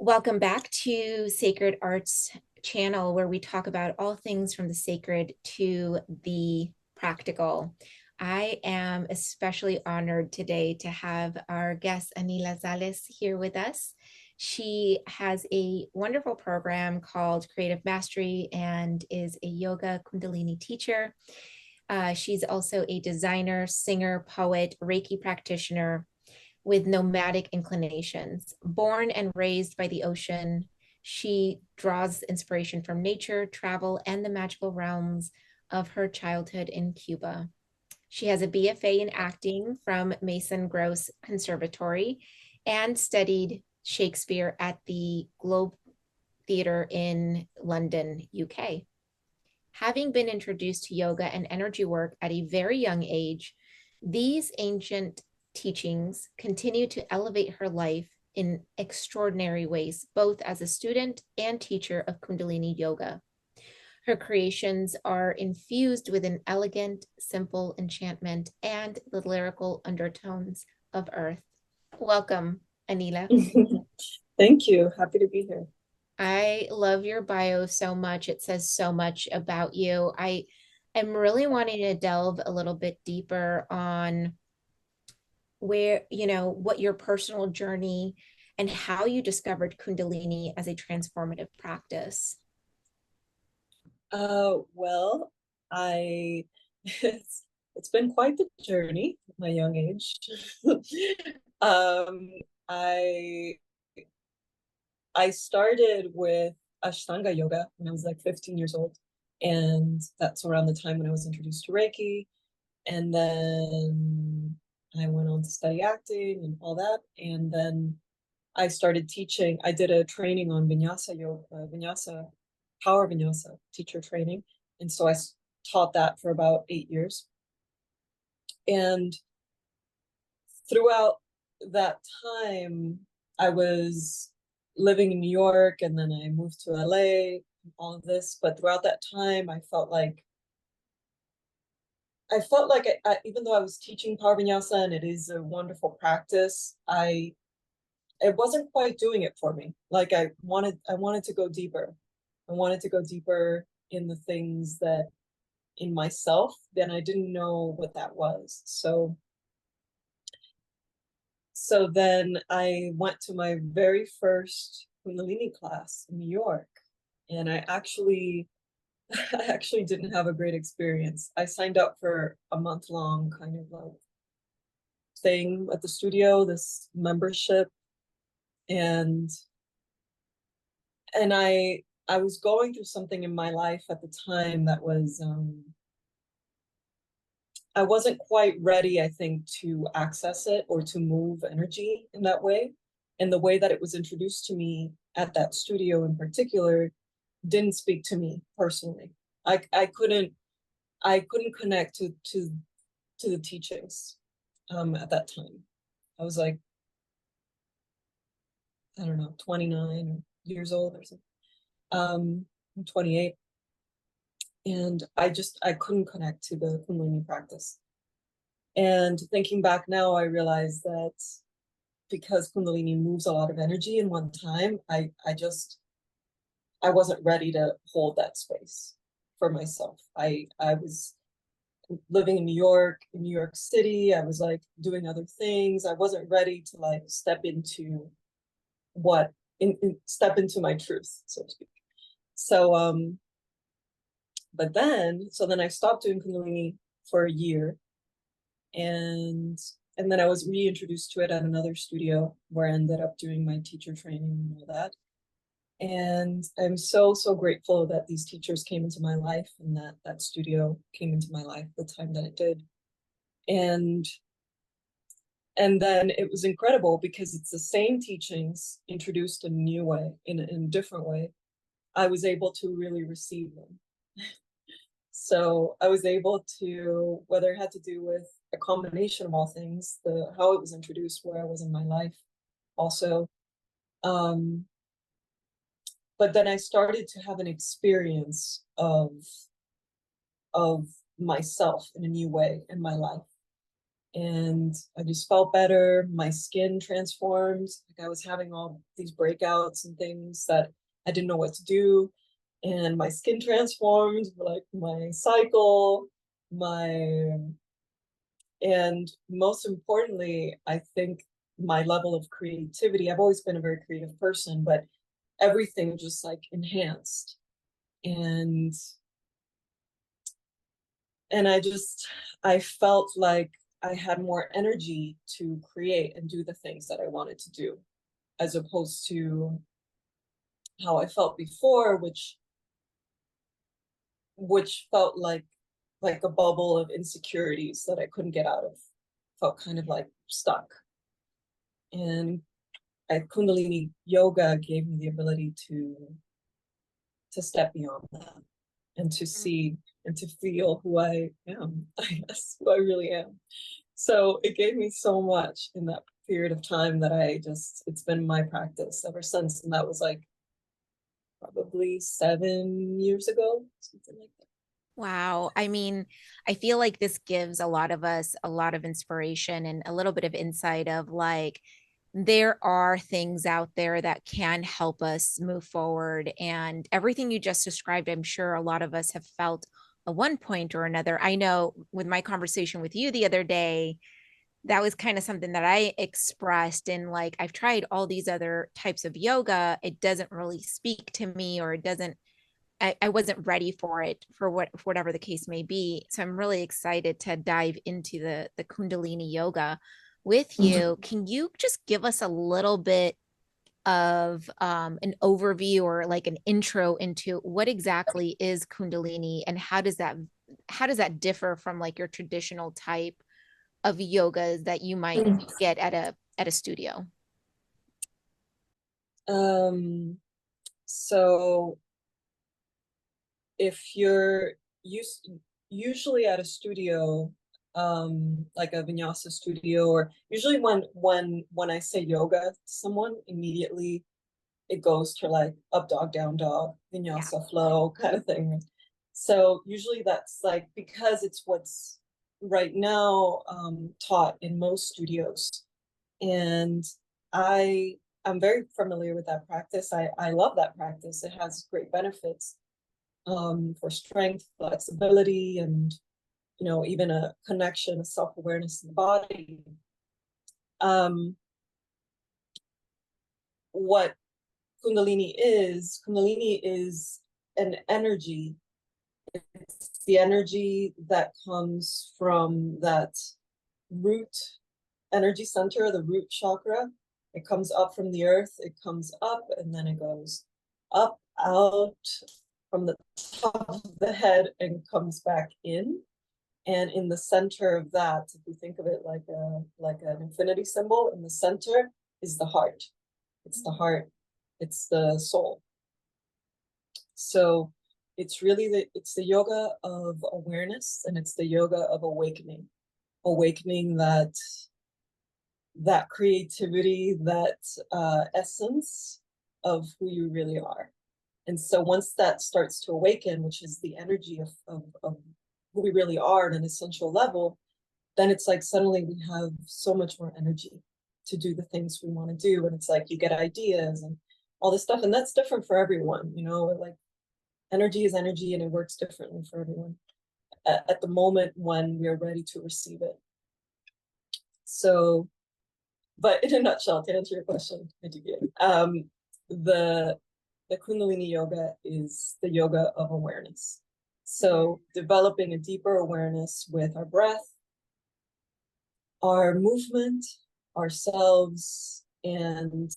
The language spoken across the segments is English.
Welcome back to Sacred Arts channel, where we talk about all things from the sacred to the practical. I am especially honored today to have our guest Aniela Gonzalez here with us. She has a wonderful program called Creative Mastery and is a yoga Kundalini teacher. She's also a designer, singer, poet, Reiki practitioner, with nomadic inclinations. Born and raised by the ocean, she draws inspiration from nature, travel, and the magical realms of her childhood in Cuba. She has a BFA in acting from Mason Gross Conservatory and studied Shakespeare at the Globe Theatre in London, UK. Having been introduced to yoga and energy work at a very young age, these ancient teachings continue to elevate her life in extraordinary ways, both as a student and teacher of Kundalini yoga. Her creations are infused with an elegant, simple enchantment and the lyrical undertones of earth. Welcome, Aniela. Thank you. Happy to be here. I love your bio so much. It says so much about you. I am really wanting to delve a little bit deeper on what your personal journey and how you discovered Kundalini as a transformative practice. Well, I it's been quite the journey at my young age. um, I I started with Ashtanga yoga when I was like 15 years old, and that's around the time when I was introduced to Reiki, and then I went on to study acting and all that, and then I started teaching. I did a training on vinyasa yoga, vinyasa, power vinyasa teacher training. And so I taught that for about 8 years. And throughout that time, I was living in New York, and then I moved to LA, all of this. But throughout that time, even though I was teaching power vinyasa and it is a wonderful practice, it wasn't quite doing it for me. Like I wanted to go deeper. I wanted to go deeper in the things that in myself, then I didn't know what that was. So then I went to my very first Kundalini class in New York, and I actually didn't have a great experience. I signed up for a month-long kind of like thing at the studio, this membership, and and I was going through something in my life at the time that was I wasn't quite ready, I think, to access it or to move energy in that way. And the way that it was introduced to me at that studio in particular didn't speak to me personally. I couldn't connect to the teachings at that time. I was like, I don't know, 29 years old or something. I'm 28. And I couldn't connect to the Kundalini practice. And thinking back now, I realize that because Kundalini moves a lot of energy in one time, I wasn't ready to hold that space for myself. I was living in New York City. I was like doing other things. I wasn't ready to like step into my truth, so to speak. So then I stopped doing Kundalini for a year, and then I was reintroduced to it at another studio where I ended up doing my teacher training and all that. And I'm so, so grateful that these teachers came into my life and that studio came into my life the time that it did. And then it was incredible because it's the same teachings introduced in a new way, in a different way. I was able to really receive them. So I was able to, whether it had to do with a combination of all things, how it was introduced, where I was in my life, also. But then I started to have an experience of myself in a new way in my life. and I just felt better. My skin transformed. Like I was having all these breakouts and things that I didn't know what to do. And my skin transformed, like my cycle, my, and most importantly, I think my level of creativity. I've always been a very creative person, but everything just like enhanced. And I felt like I had more energy to create and do the things that I wanted to do, as opposed to how I felt before, which felt like a bubble of insecurities that I couldn't get out of. Felt kind of like stuck. And Kundalini yoga gave me the ability to step beyond that and to see and to feel who I am, I guess, who I really am. So it gave me so much in that period of time that it's been my practice ever since. And that was like probably 7 years ago, something like that. Wow. I mean, I feel like this gives a lot of us a lot of inspiration and a little bit of insight of like, there are things out there that can help us move forward. And everything you just described, I'm sure a lot of us have felt at one point or another. I know with my conversation with you the other day, that was kind of something that I expressed in like, I've tried all these other types of yoga. It doesn't really speak to me, or it doesn't, I wasn't ready for it for whatever the case may be. So I'm really excited to dive into the Kundalini yoga with you. Can you just give us a little bit of an overview or like an intro into what exactly is Kundalini, and how does that differ from like your traditional type of yogas that you might get at a studio? Um, so if you're used usually at a studio, like a vinyasa studio, or usually when I say yoga to someone, immediately it goes to like up dog, down dog, Yeah. vinyasa flow kind of thing. So usually that's like, because it's what's right now taught in most studios. And I I'm very familiar with that practice. I love that practice. It has great benefits for strength, flexibility, and even a connection, a self-awareness in the body. Um, what Kundalini is an energy. It's the energy that comes from that root energy center, the root chakra. It comes up from the earth, it comes up, and then it goes up, out from the top of the head and comes back in. And in the center of that, if you think of it like an infinity symbol, in the center is the heart. It's the heart. It's the soul. So it's the yoga of awareness, and it's the yoga of awakening that creativity, that essence of who you really are. And so once that starts to awaken, which is the energy of who we really are at an essential level, then it's like suddenly we have so much more energy to do the things we want to do. And it's like you get ideas and all this stuff. And that's different for everyone, like energy is energy and it works differently for everyone at the moment when we're ready to receive it. So, but in a nutshell, to answer your question, the the Kundalini yoga is the yoga of awareness. So developing a deeper awareness with our breath, our movement, ourselves, and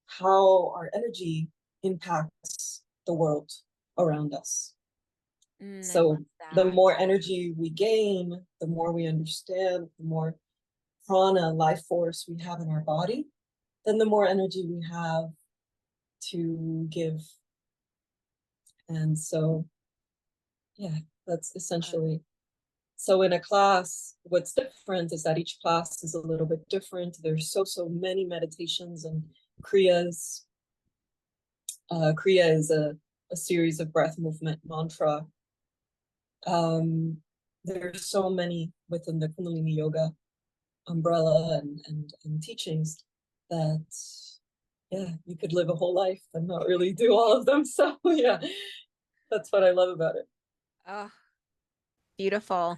how our energy impacts the world around us. I love So the that. more energy we gain, the more we understand, the more prana, life force we have in our body, then the more energy we have to give. And so, yeah, that's essentially. So in a class, what's different is that each class is a little bit different. There's so many meditations and kriyas. Kriya is a series of breath movement mantra. There's so many within the Kundalini yoga. umbrella and teachings that, yeah, you could live a whole life and not really do all of them. So yeah, that's what I love about it. Oh, beautiful.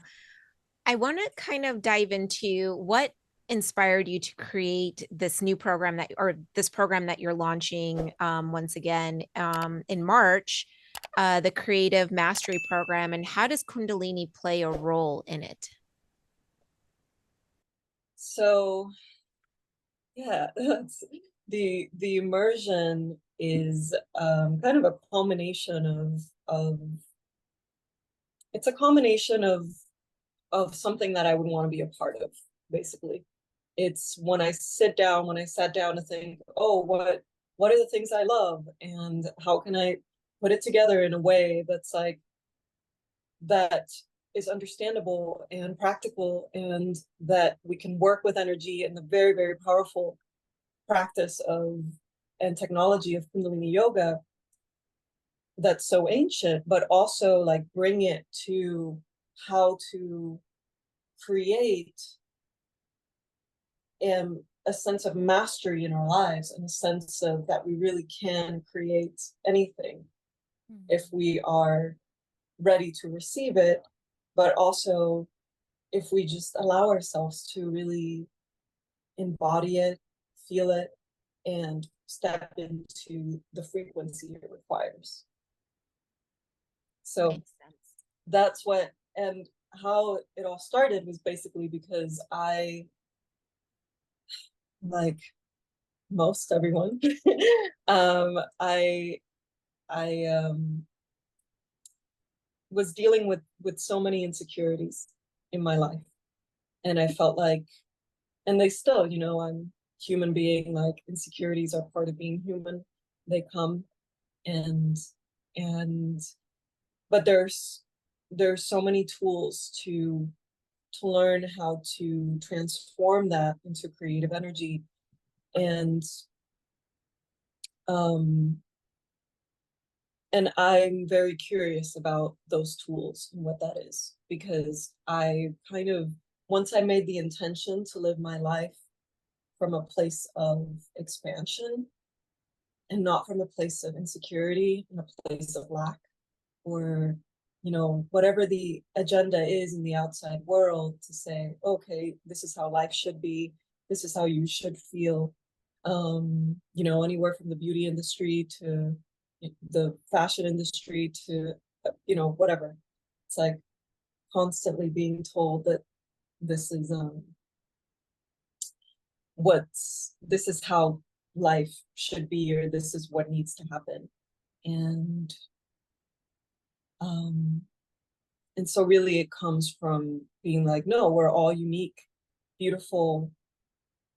I want to kind of dive into what inspired you to create this new program that, or this program that you're launching once again in March, the Creative Mastery Program, and how does Kundalini play a role in it? So yeah, that's the immersion is kind of a culmination of it's a combination of something that I would want to be a part of, basically. It's when I sit down, when I sat down to think, oh, what are the things I love, and how can I put it together in a way that's like that is understandable and practical, and that we can work with energy and the very, very powerful practice of and technology of Kundalini yoga that's so ancient, but also like bring it to how to create a sense of mastery in our lives, and a sense of that we really can create anything if we are ready to receive it, but also if we just allow ourselves to really embody it, feel it, and step into the frequency it requires. So Makes sense. that's what, and how it all started was basically because I, like most everyone, um, I I was dealing with so many insecurities in my life, and I felt like, and they still, I'm human being. Like, insecurities are part of being human. They come, and and but there's so many tools to learn how to transform that into creative energy, and um and I'm very curious about those tools and what that is, because I kind of, once I made the intention to live my life from a place of expansion and not from a place of insecurity and a place of lack, or whatever the agenda is in the outside world, to say, okay, this is how life should be, this is how you should feel, anywhere from the beauty industry to the fashion industry to whatever. It's like constantly being told that this is this is how life should be, or this is what needs to happen. And um and so really it comes from being like, no, we're all unique, beautiful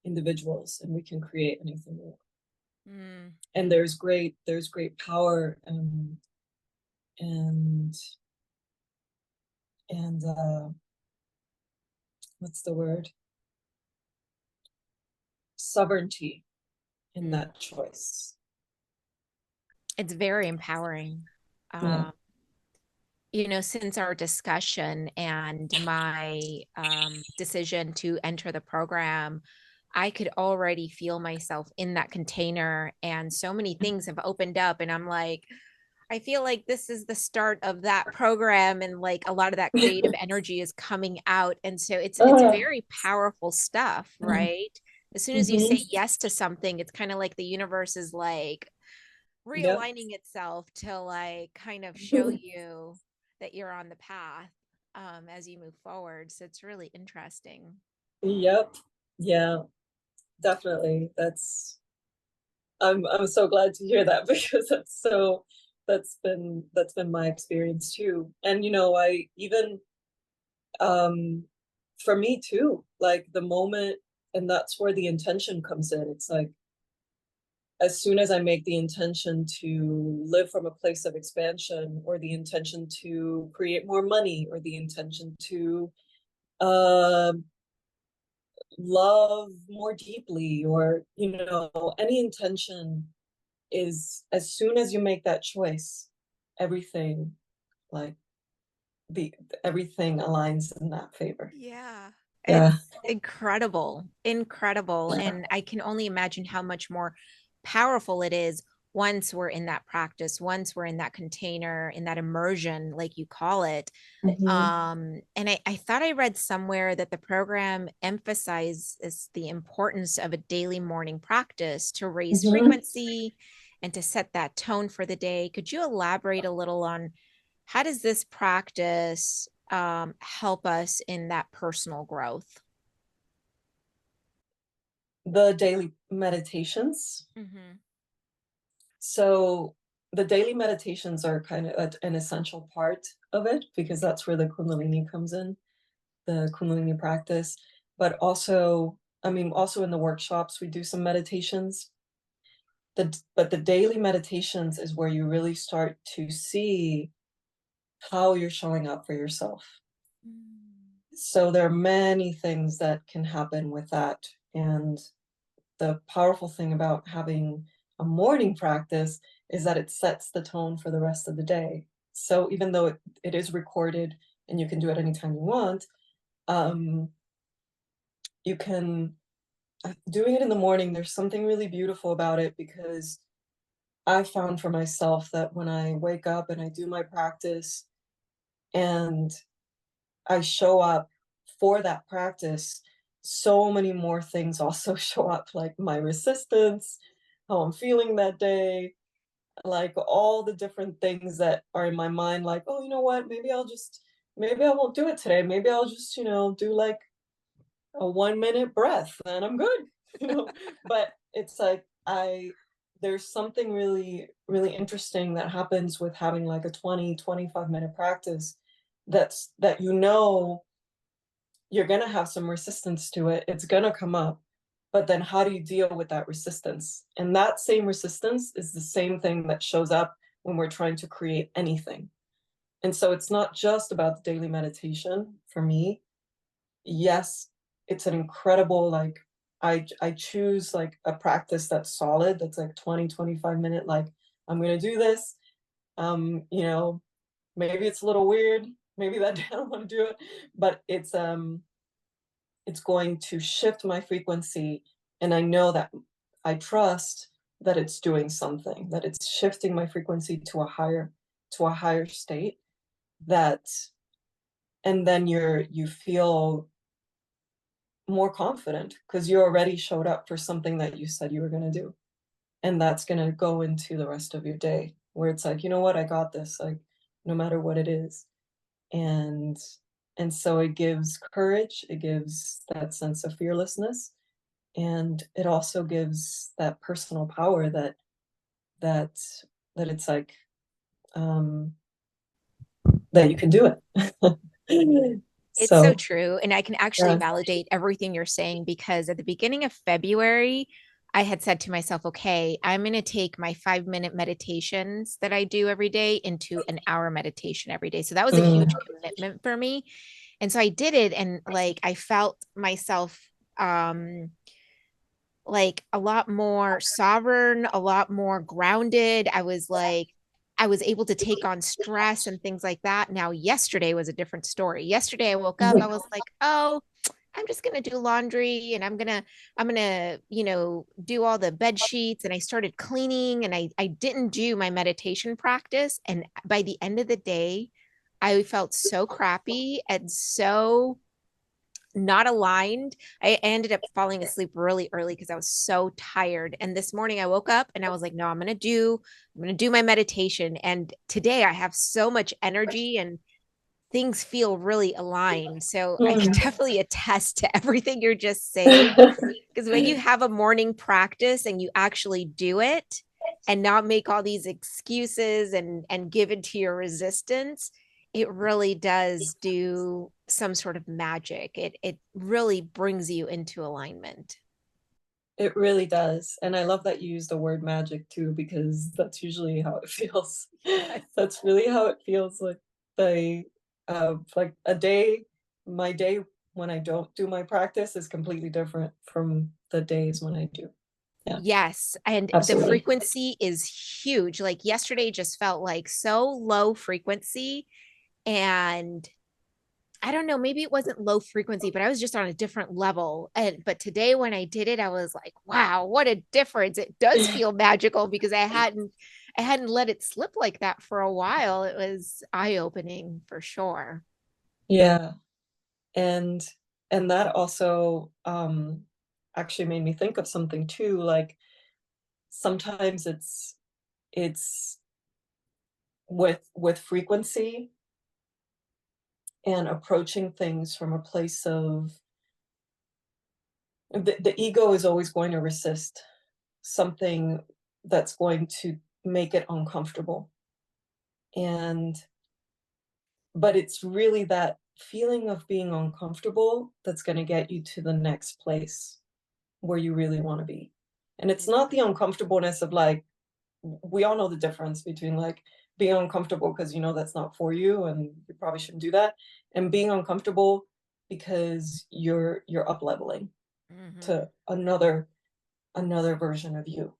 individuals, and we can create anything we want. Mm. And there's great power, and and what's the word, sovereignty in Mm. that choice. It's very empowering. Yeah. Um, since our discussion and my decision to enter the program, I could already feel myself in that container, and so many things have opened up. And I'm like, I feel like this is the start of that program, and like a lot of that creative energy is coming out. And so it's uh, very powerful stuff, right? As soon as you mm-hmm. say yes to something, it's kind of like the universe is like Yep. realigning itself to like kind of show you that you're on the path as you move forward. So it's really interesting. Yep. Yeah, definitely. I'm so glad to hear that, because that's been my experience too. And I even, um for me too, like the moment, and that's where the intention comes in. It's like, as soon as I make the intention to live from a place of expansion, or the intention to create more money, or the intention to uh, love more deeply, or any intention, is, as soon as you make that choice, everything, like, the everything aligns in that favor. Yeah. Yeah. It's incredible, incredible. Yeah. And I can only imagine how much more powerful it is once we're in that practice, once we're in that container, in that immersion, like you call it. Mhm. And I thought I read somewhere that the program emphasizes the importance of a daily morning practice to raise Mhm. frequency and to set that tone for the day. Could you elaborate a little on how does this practice help us in that personal growth? The daily meditations. Mm-hmm. So the daily meditations are kind of an essential part of it because that's where the Kundalini comes in, the Kundalini practice. But also, I mean, also in the workshops, we do some meditations. But the daily meditations is where you really start to see how you're showing up for yourself. So there are many things that can happen with that. And the powerful thing about having a morning practice is that it sets the tone for the rest of the day. So even though it is recorded and you can do it anytime you want, um, you can doing it in the morning, there's something really beautiful about it because I found for myself that when I wake up and I do my practice and I show up for that practice, so many more things also show up, like my resistance, how I'm feeling that day, like all the different things that are in my mind, like, oh, you know what, maybe I won't do it today. Maybe I'll just, do like a 1 minute breath and I'm good, but it's like there's something really, really interesting that happens with having like a 20-25 minute practice that you're going to have some resistance to it. It's going to come up. But then how do you deal with that resistance? And that same resistance is the same thing that shows up when we're trying to create anything. And so it's not just about the daily meditation for me. Yes, it's an incredible, like, I choose like a practice that's solid, that's like 20-25 minute, like, I'm going to do this. You know, maybe it's a little weird. Maybe that day I don't want to do it, but it's going to shift my frequency, and I know that I trust that it's doing something, that it's shifting my frequency to a higher state, that and then you feel more confident because you already showed up for something that you said you were going to do, and that's going to go into the rest of your day where it's like, you know what, I got this, like, no matter what it is. And and so it gives courage, it gives that sense of fearlessness, and it also gives that personal power that that it's like um that you can do it. It's so So true. And I can actually yeah. validate everything you're saying because at the beginning of February, I had said to myself, okay, I'm going to take my 5 minute meditations that I do every day into an hour meditation every day. So that was a Mm. huge commitment for me. And so I did it. And like, I felt myself, um, like a lot more sovereign, a lot more grounded. I was able to take on stress and things like that. Now, yesterday was a different story. Yesterday, I woke up, I was like, oh, I'm just gonna do laundry and I'm gonna, do all the bed sheets. And I started cleaning and I didn't do my meditation practice. And by the end of the day, I felt so crappy and so not aligned. I ended up falling asleep really early because I was so tired. And this morning I woke up and I was like, no, I'm going to do my meditation. And today I have so much energy and things feel really aligned. So I can Mm. definitely attest to everything you're just saying. Because when you have a morning practice and you actually do it and not make all these excuses and give in to your resistance, it really does do some sort of magic. It really brings you into alignment. It really does. And I love that you use the word magic too, because that's usually how it feels. Yes. That's really how it feels, like a day, my day when I don't do my practice is completely different from the days when I do. Yeah, Yes. And the absolutely. frequency is huge. Like yesterday just felt like so low frequency. And I don't know, maybe it wasn't low frequency, but I was just on a different level. And but today when I did it, I was like, wow, what a difference. It does feel magical because I hadn't let it slip like that for a while. It was eye-opening for sure. Yeah. And that also actually made me think of something too, like sometimes it's with frequency and approaching things from a place of the ego is always going to resist something that's going to make it uncomfortable. And but it's really that feeling of being uncomfortable that's going to get you to the next place where you really want to be. And it's not the uncomfortableness of like, we all know the difference between like being uncomfortable because you know that's not for you and you probably shouldn't do that, and being uncomfortable because you're up leveling Mm-hmm. to another version of you,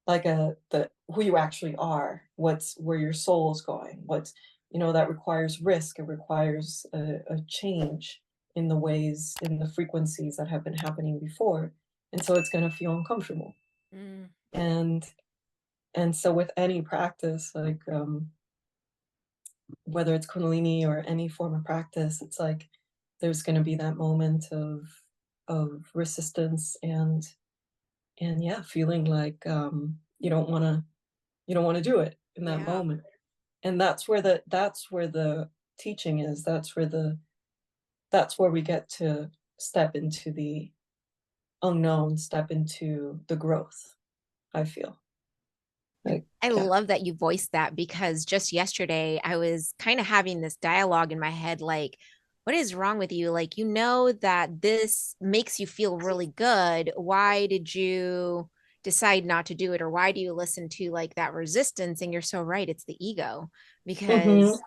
like the who you actually are, what's where your soul's going, what's, you know, that requires risk, it requires a change in the ways, in the frequencies that have been happening before, and so it's going to feel uncomfortable. Mm, and and so with any practice, like whether it's Kundalini or any form of practice, it's like there's going to be that moment of resistance and yeah, feeling like you don't want to do it in that yeah. moment. And that's where the teaching is. That's where we get to step into the unknown, step into the growth, I feel like. I Yeah. love that you voiced that because just yesterday I was kind of having this dialogue in my head like, what is wrong with you? Like, you know that this makes you feel really good. Why did you decide not to do it? Or why do you listen to like that resistance? And you're so right, it's the ego Hmm. because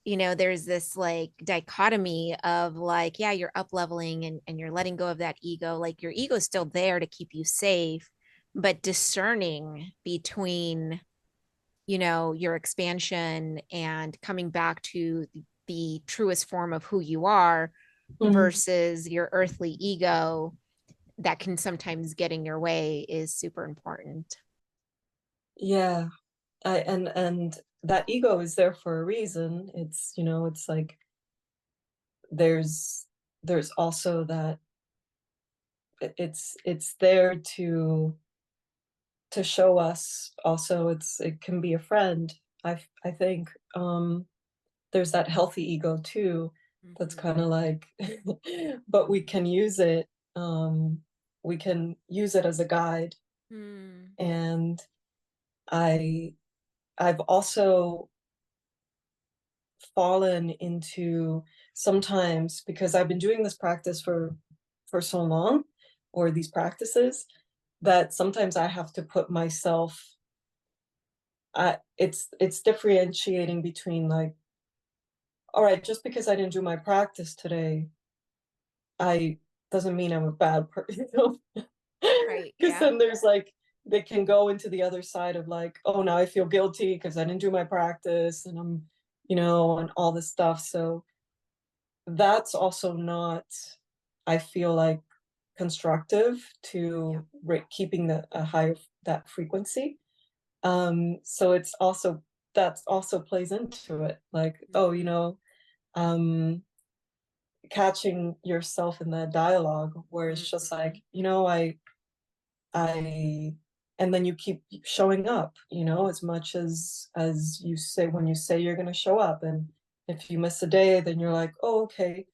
there's this like dichotomy of like, yeah, you're up leveling and you're letting go of that ego. Like your ego is still there to keep you safe, but discerning between your expansion and coming back to the truest form of who you are Hmm. versus your earthly ego that can sometimes get in your way is super important. Yeah. And that ego is there for a reason. It's, it's like there's also that it's there to show us also. It can be a friend. I think there's that healthy ego too, that's Mm-hmm. kind of like but um we can use it as a guide. Mm, And I I've also fallen into, sometimes because I've been doing this practice for so long, or these practices, that sometimes I have to put myself, it's differentiating between like, all right, just because I didn't do my practice today, I doesn't mean I'm a bad person. right. Because Yeah. then there's like, they can go into the other side of like, oh, now I feel guilty because I didn't do my practice and I'm, and all this stuff. So that's also not, I feel like, constructive Yeah. to keeping a higher, that frequency. So it's also, that's also plays into it, like, oh, Mm-hmm. um catching yourself in that dialogue where it's just Mm-hmm. like, I and then you keep showing up, as much as you say, when you say you're going to show up, and if you miss a day, then you're like, oh, okay,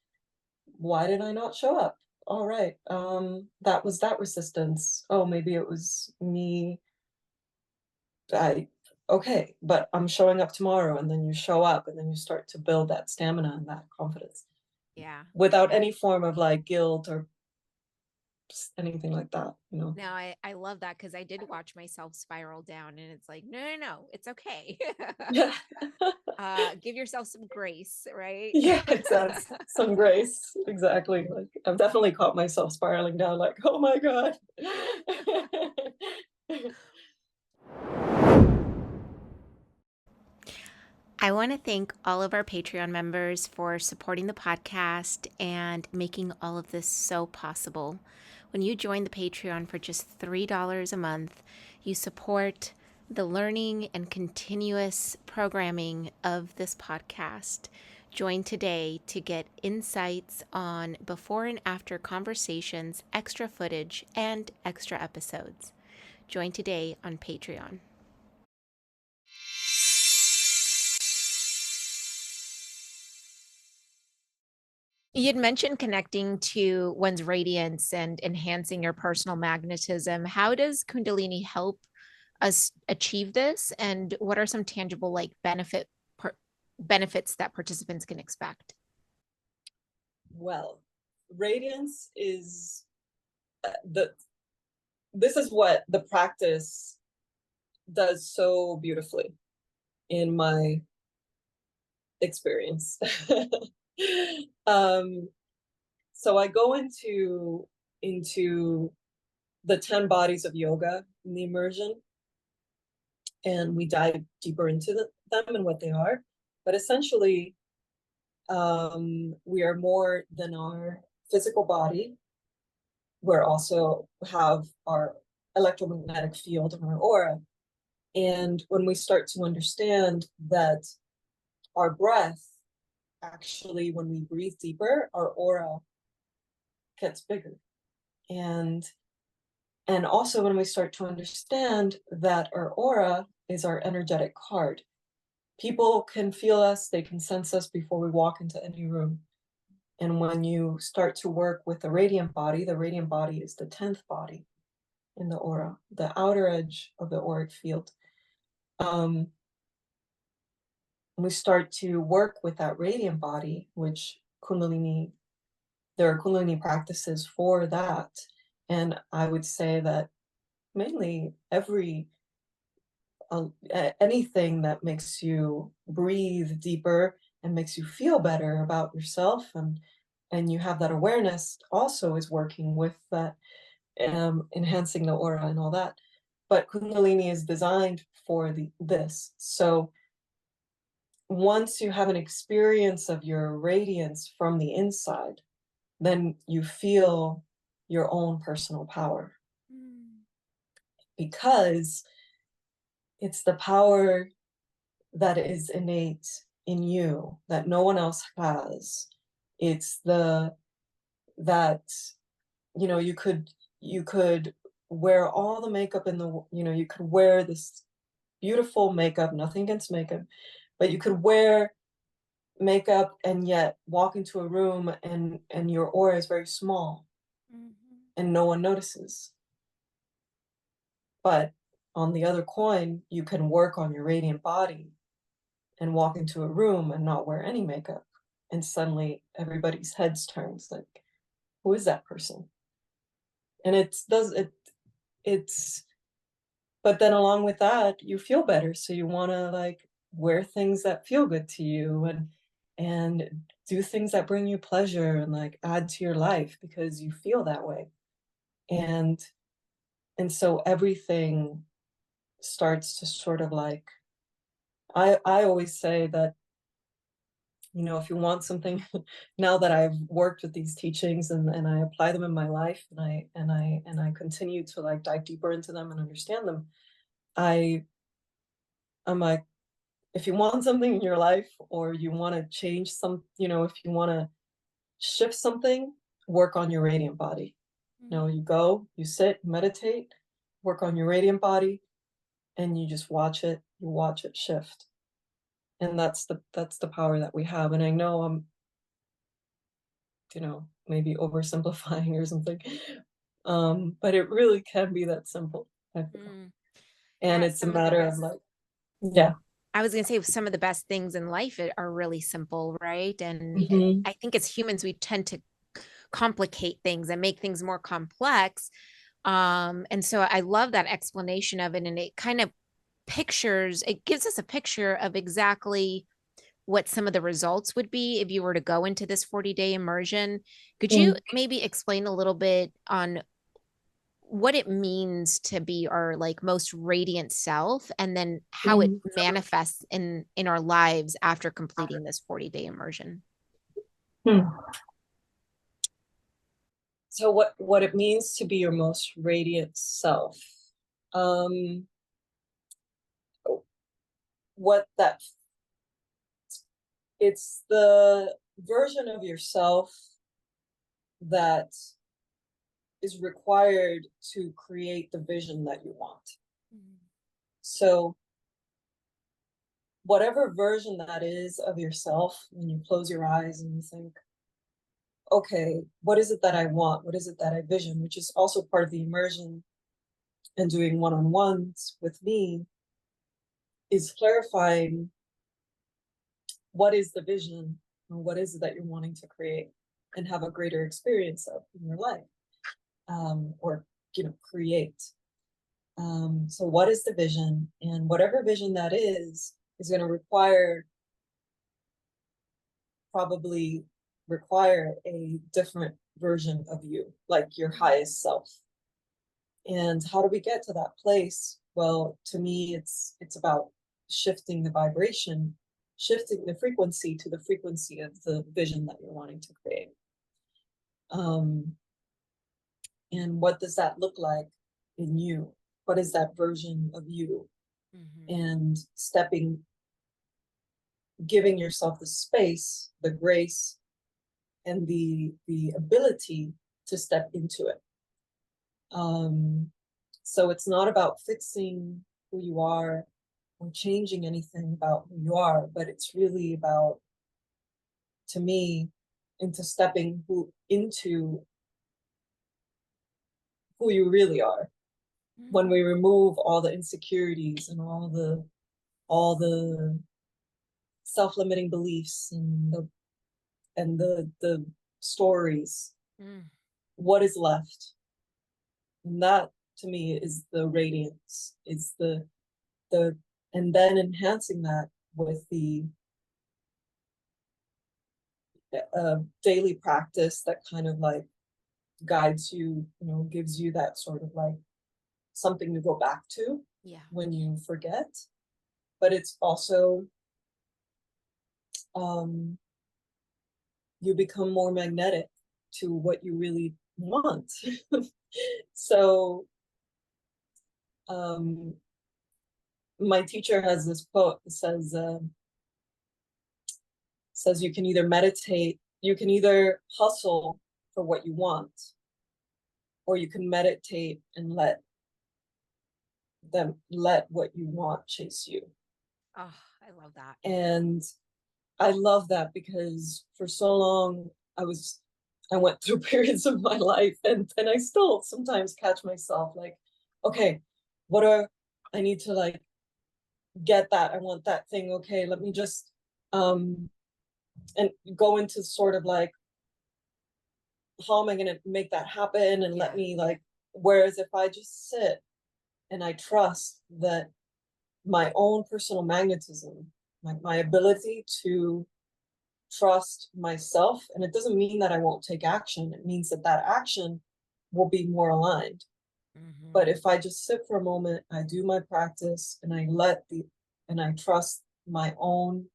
why did I not show up? All right, that was that resistance. Oh, maybe it was me. I Okay, but I'm showing up tomorrow, and then you show up, and then you start to build that stamina and that confidence Yeah. without any form of like guilt or anything like that. No, I love that because I did watch myself spiral down and it's like, no, no, no, it's okay. Yeah. Give yourself some grace, right? Yeah, exactly. Some grace. Exactly. Like I've definitely caught myself spiraling down like, oh my God. I want to thank all of our Patreon members for supporting the podcast and making all of this so possible. When you join the Patreon for just $3 a month, you support the learning and continuous programming of this podcast. Join today to get insights on before and after conversations, extra footage, and extra episodes. Join today on Patreon. You'd mentioned connecting to one's radiance and enhancing your personal magnetism. How does Kundalini help us achieve this? And what are some tangible benefits that participants can expect? Well, radiance is the this is what the practice does so beautifully in my experience. um, so I go into the 10 bodies of yoga in the immersion, and we dive deeper into them and what they are. But essentially, we are more than our physical body. We also have our electromagnetic field and our aura. And when we start to understand that our breath, actually, when we breathe deeper, our aura gets bigger. And also when we start to understand that our aura is our energetic card. People can feel us, they can sense us before we walk into any room. And when you start to work with the radiant body is the 10th body in the aura, the outer edge of the auric field. We start to work with that radiant body, which Kundalini, there are Kundalini practices for that. And I would say that mainly anything that makes you breathe deeper and makes you feel better about yourself, and you have that awareness, also is working with that, enhancing the aura and all that. But Kundalini is designed for this. So once you have an experience of your radiance from the inside, then you feel your own personal power. Because it's the power that is innate in you that no one else has. It's that you could wear all the makeup in the, you could wear this beautiful makeup, nothing against makeup, but you could wear makeup and yet walk into a room and your aura is very small. And no one notices. But on the other coin, you can work on your radiant body and walk into a room and not wear any makeup, and suddenly everybody's heads turns like, who is that person? And it's but then along with that, you feel better, so you want to like wear things that feel good to you, and do things that bring you pleasure and like add to your life because you feel that way. And so everything starts to sort of like, I always say that, if you want something, now that I've worked with these teachings and I apply them in my life, and I continue to like dive deeper into them and understand them, I'm like, if you want something in your life, or you want to change if you want to shift something, work on your radiant body. You go, you sit, meditate, work on your radiant body, and you just watch it shift. And that's the power that we have. And I know I'm maybe oversimplifying or something, but it really can be that simple, I feel. And Yeah, it's a matter of like, yeah, I was going to say some of the best things in life are really simple, right? And mm-hmm. I think as humans, we tend to complicate things and make things more complex. And so I love that explanation of it. And it kind of it gives us a picture of exactly what some of the results would be if you were to go into this 40-day immersion. Could you maybe explain a little bit on what it means to be our like most radiant self, and then how it Mhm. manifests in our lives after completing this 40-day immersion. Hmm. So what it means to be your most radiant self. Um, what that It's the version of yourself that is required to create the vision that you want. So whatever version that is of yourself, when you close your eyes and you think, okay, what is it that I want? What is it that I vision? Which is also part of the immersion and doing one-on-ones with me, is clarifying what is the vision and what is it that you're wanting to create and have a greater experience of in your life, or create. So what is the vision? And whatever vision that is going to probably require a different version of you, like your highest self. And how do we get to that place? Well, to me, it's about shifting the vibration, shifting the frequency to the frequency of the vision that you're wanting to create. Um, and what does that look like in you? What is that version of you? Mm-hmm. And giving yourself the space, the grace, and the ability to step into it. So it's not about fixing who you are or changing anything about who you are, but it's really about, to me, into stepping into who you really are. When we remove all the insecurities and all the self-limiting beliefs and the stories, Mm. what is left? And that, to me, is the radiance. It's the and then enhancing that with the daily practice that kind of like guides you, gives you that sort of like something to go back to Yeah. when you forget. But it's also, um, you become more magnetic to what you really want. So, um, my teacher has this quote that says you can either hustle for what you want, or you can meditate and let what you want chase you. Oh, I love that. And I love that because for so long I went through periods of my life, and I still sometimes catch myself like, okay, what are I need to like get that. I want that thing. Okay, let me just and go into sort of like, how am I going to make that happen? And let me like, whereas if I just sit and I trust that my own personal magnetism, my ability to trust myself, and it doesn't mean that I won't take action. It means that that action will be more aligned. But Mm-hmm. if I just sit for a moment, I do my practice, and I trust my own,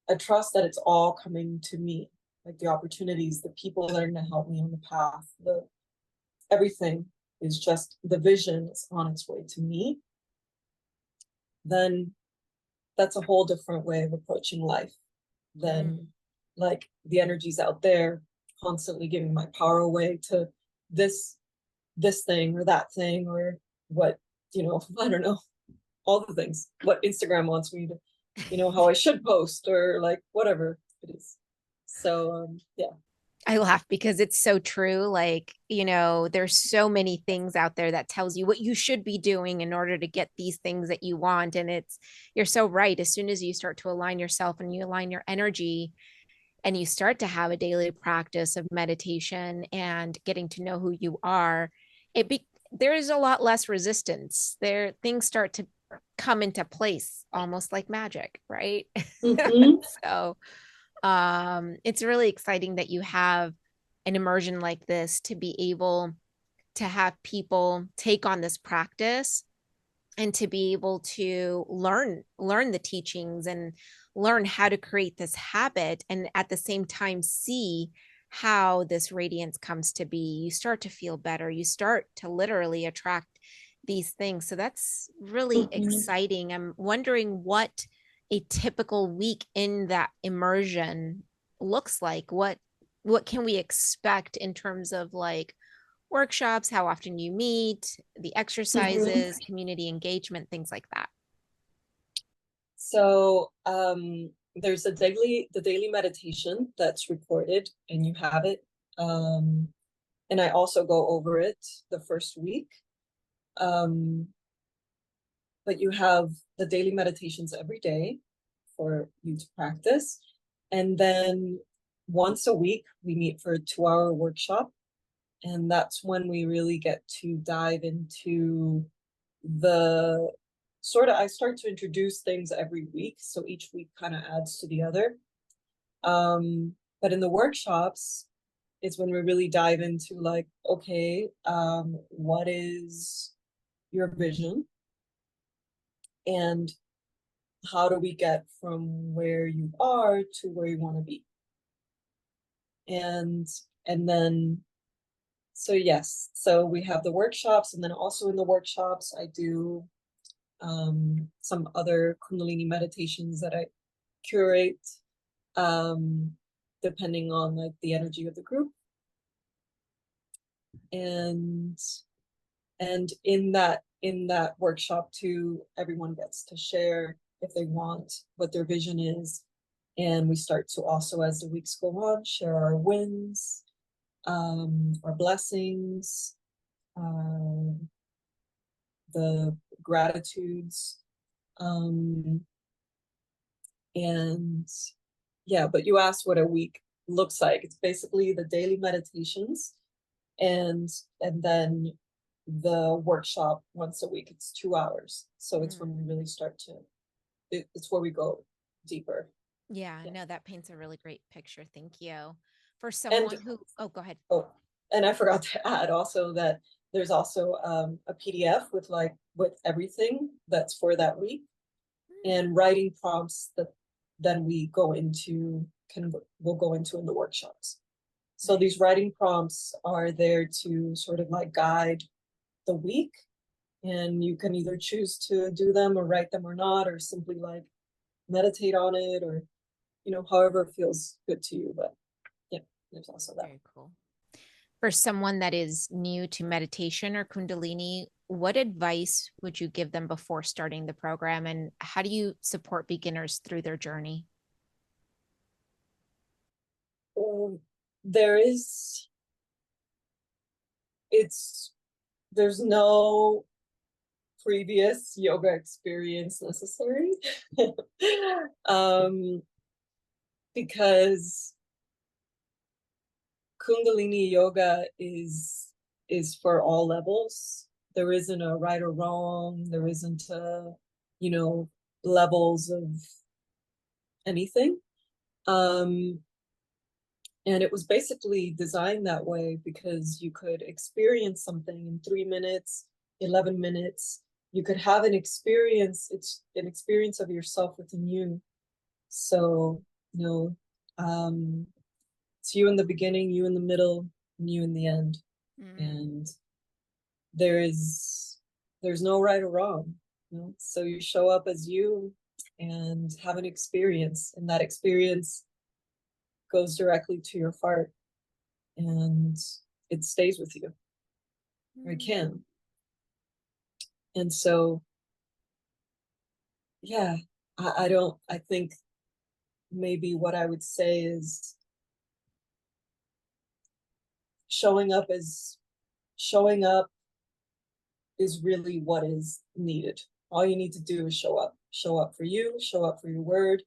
I trust that it's all coming to me, like the opportunities, the people that are going to help me on the path, everything is just, the vision is on its way to me. Then that's a whole different way of approaching life than like the energies out there constantly giving my power away to this thing or that thing, or what, I don't know, all the things, what Instagram wants me to, how I should post, or like whatever it is. So yeah. I laugh because it's so true. Like, there's so many things out there that tells you what you should be doing in order to get these things that you want. And you're so right. As soon as you start to align yourself and you align your energy and you start to have a daily practice of meditation and getting to know who you are, there's a lot less resistance. Things start to come into place almost like magic, right? Mm-hmm. So it's really exciting that you have an immersion like this to be able to have people take on this practice and to be able to learn the teachings and learn how to create this habit, and at the same time see how this radiance comes to be. You start to feel better, you start to literally attract these things. So that's really Mhm. exciting. I'm wondering what a typical week in that immersion looks like. What can we expect in terms of like workshops, how often you meet, the Mhm. exercises, community engagement, things like that? So there's the daily meditation that's recorded and you have it. Um, and I also go over it the first week. Um, but you have the daily meditations every day for you to practice. And then once a week, we meet for a 2-hour workshop. And that's when we really get to dive into the I start to introduce things every week. So each week kind of adds to the other. But in the workshops, is when we really dive into like, okay, what is your vision? And how do we get from where you are to where you want to be? And and then so yes, so we have the workshops, and then also in the workshops I do some other Kundalini meditations that I curate, um, depending on like the energy of the group. And in that workshop too, everyone gets to share if they want what their vision is. And we start to also, as the weeks go on, share our wins, our blessings, um, the gratitudes. Um, and yeah, but you asked what a week looks like. It's basically the daily meditations and then the workshop once a week. It's 2 hours. So it's when we really start to, it's where we go deeper. Yeah, Yeah. no, that paints a really great picture. Thank you. For And someone who, oh, go ahead. oh, and I forgot to add also that there's also a PDF with everything that's for that week, and writing prompts that then we'll go into in the workshops. So these Nice. writing prompts are there to sort of like guide the week, and you can either choose to do them or write them or not, or simply like meditate on it, or however feels good to you. But yeah, there's also that. Very cool. For someone that is new to meditation or Kundalini, what advice would you give them before starting the program? And how do you support beginners through their journey? um, there is it's there's no previous yoga experience necessary. um because Kundalini yoga is for all levels. There isn't a right or wrong. There isn't you know, levels of anything. Um, and it was basically designed that way because you could experience something in 3 minutes, 11 minutes. You could have an experience. It's an experience of yourself within you. So, you know, it's you in the beginning, you in the middle, and you in the end. Mm. And there is there's no right or wrong. So you show up as you and have an experience, and that experience goes directly to your heart, and it stays with you, or it Mm. can. And so yeah, I think maybe what I would say is showing up as showing up is really what is needed. All you need to do is show up. Show up for you, show up for your word,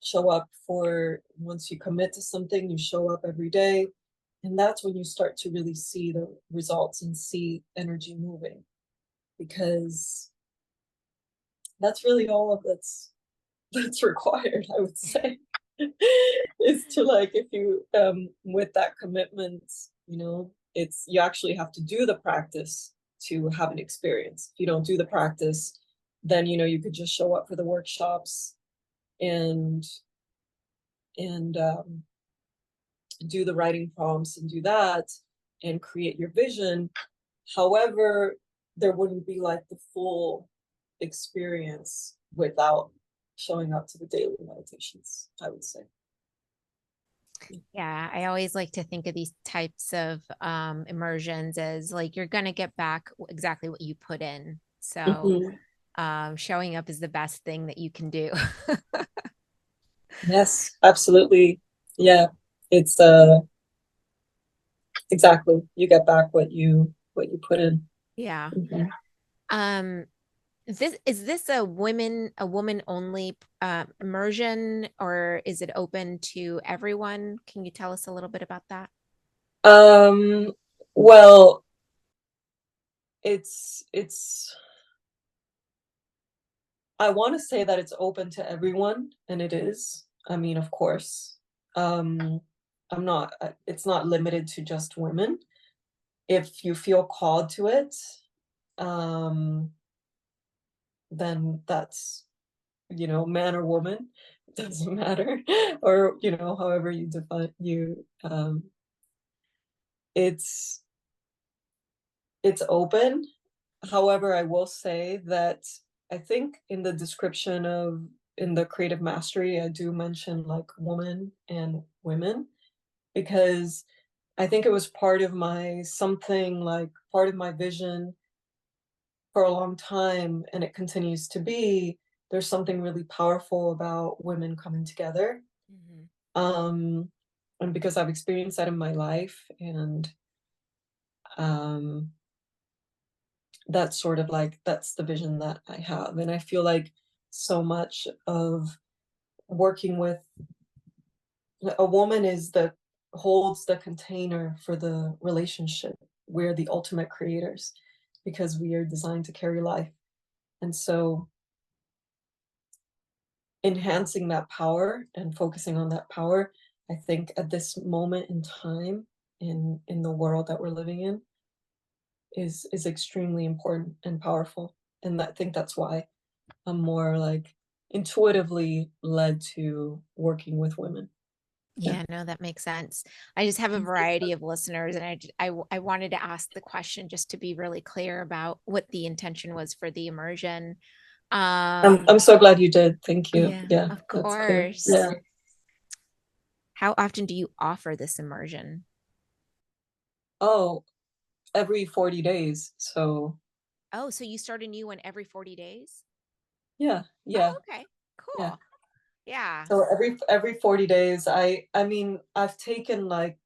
show up for, once you commit to something, you show up every day. And that's when you start to really see the results and see energy moving, because that's really all of that's required, I would say. is to like, if you with that commitment, you know, it's, you actually have to do the practice to have an experience. If you don't do the practice, then you know, you could just show up for the workshops and and do the writing prompts and do that and create your vision. However, there wouldn't be like the full experience without showing up to the daily meditations, I would say. Yeah, I always like to think of these types of immersions as like you're going to get back exactly what you put in. So, Mhm. showing up is the best thing that you can do. Yes, absolutely. Yeah, it's exactly, you get back what you put in. Yeah. Mhm. Um, is this a woman only immersion, or is it open to everyone? Can you tell us a little bit about that? Um, well, it's I want to say that it's open to everyone, and it is. I mean, of course. Um, I'm not, it's not limited to just women. If you feel called to it, um, then that's, you know, man or woman, it doesn't matter. Or, you know, however you define you, it's it's open. However, I will say that I think in the description of, in the creative mastery, I do mention like woman and women, because I think it was part of my something, like part of my vision for a long time, and it continues to be. There's something really powerful about women coming together. Mhm. Um, and because I've experienced that in my life, and um, that's sort of like, that's the vision that I have. And I feel like so much of working with a woman is the, holds the container for the relationship. We're the ultimate creators because we are designed to carry life. And so enhancing that power and focusing on that power, I think at this moment in time, in the world that we're living in, is extremely important and powerful. And I think that's why I'm more like intuitively led to working with women. Yeah. Yeah, no, that makes sense. I just have a variety of listeners, and I wanted to ask the question just to be really clear about what the intention was for the immersion. I'm so glad you did. Thank you. Yeah, Yeah, of that's clear. course. Yeah. How often do you offer this immersion? Oh, every 40 days. So Oh, so you start a new one every 40 days? yeah, yeah, Oh, okay. yeah. Cool. Yeah. So every 40 days, I mean, I've taken like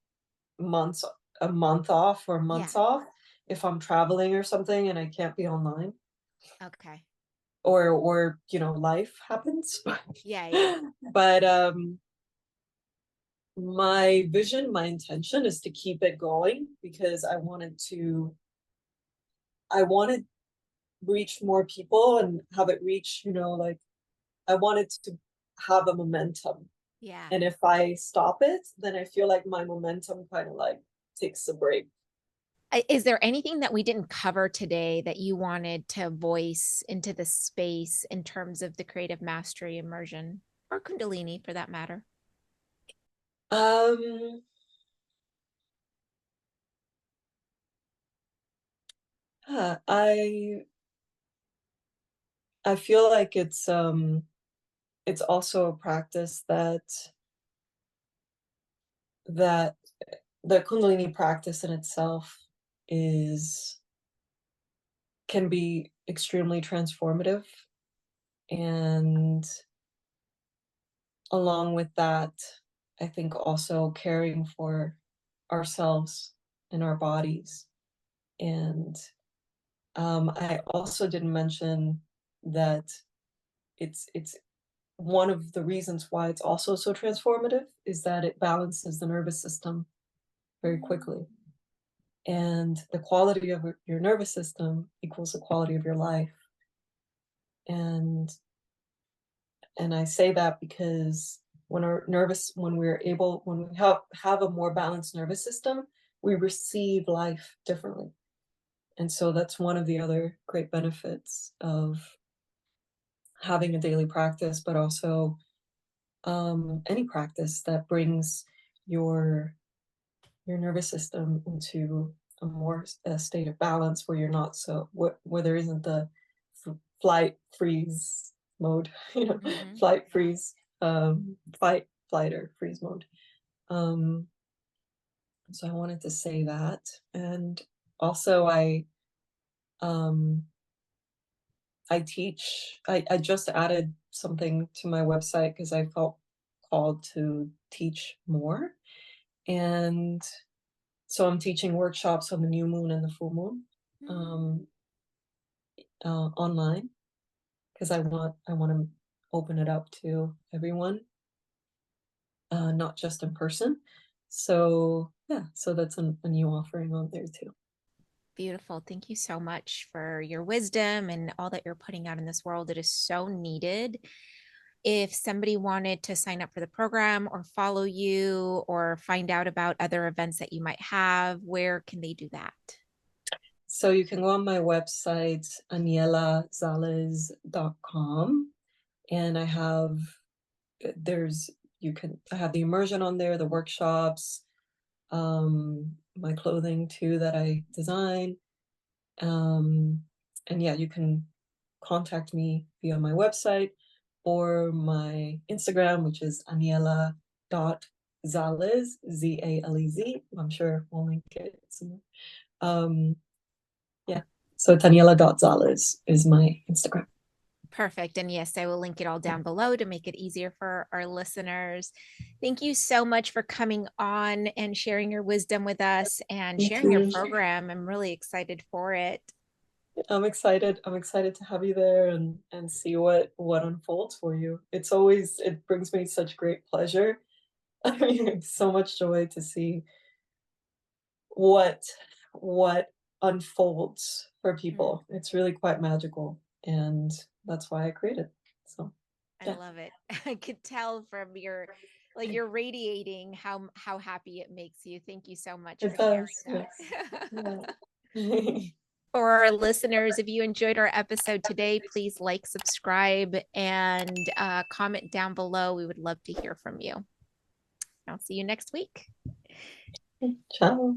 months, a month off or Yeah. months off if I'm traveling or something and I can't be online, Okay. or you know, life happens. Yeah, yeah. But my vision, my intention is to keep it going because I wanted reach more people and have it reach, you know, like I wanted to have a momentum. Yeah. And if I stop it, then I feel like my momentum kind of like takes a break. Is there anything that we didn't cover today that you wanted to voice into the space in terms of the creative mastery immersion or Kundalini for that matter? Um, I feel like it's also a practice that the Kundalini practice in itself is, can be extremely transformative. And along with that, I think also caring for ourselves and our bodies. And I also didn't mention that it's one of the reasons why it's also so transformative is that it balances the nervous system very quickly. And the quality of your nervous system equals the quality of your life. And and I say that because when we have a more balanced nervous system, we receive life differently. And so that's one of the other great benefits of having a daily practice, but also any practice that brings your nervous system into a state of balance where you're not where there isn't the flight freeze mode, Mm-hmm. flight freeze, flight or freeze mode. So I wanted to say that, and also I teach. I just added something to my website because I felt called to teach more, and so I'm teaching workshops on the new moon and the full moon, online, because I want to open it up to everyone, not just in person. So yeah, so that's a new offering on there too. Beautiful. Thank you so much for your wisdom and all that you're putting out in this world. It is so needed. If somebody wanted to sign up for the program or follow you or find out about other events that you might have, where can they do that? So you can go on my website, anielazalez.com, and I have the immersion on there, the workshops, my clothing too that I design. And yeah, you can contact me via my website or my Instagram, which is aniela.zalez, Zalez. I'm sure we'll link it somewhere. Yeah, so aniela.zalez is my Instagram. Perfect. And yes, I will link it all down below to make it easier for our listeners. Thank you so much for coming on and sharing your wisdom with us and Thank sharing your you. program. I'm really excited for it. I'm excited. I'm excited to have you there and see what unfolds for you. It brings me such great pleasure. I mean, so much joy to see what what unfolds for Mm, people. It's really quite magical, and that's why I created. So, I yeah, love it. I could tell from your like you're radiating how happy it makes you. Thank you so much for it does. sharing Yes. that. Yeah. For our listeners, if you enjoyed our episode today, please like, subscribe, and comment down below. We would love to hear from you. I'll see you next week. Ciao.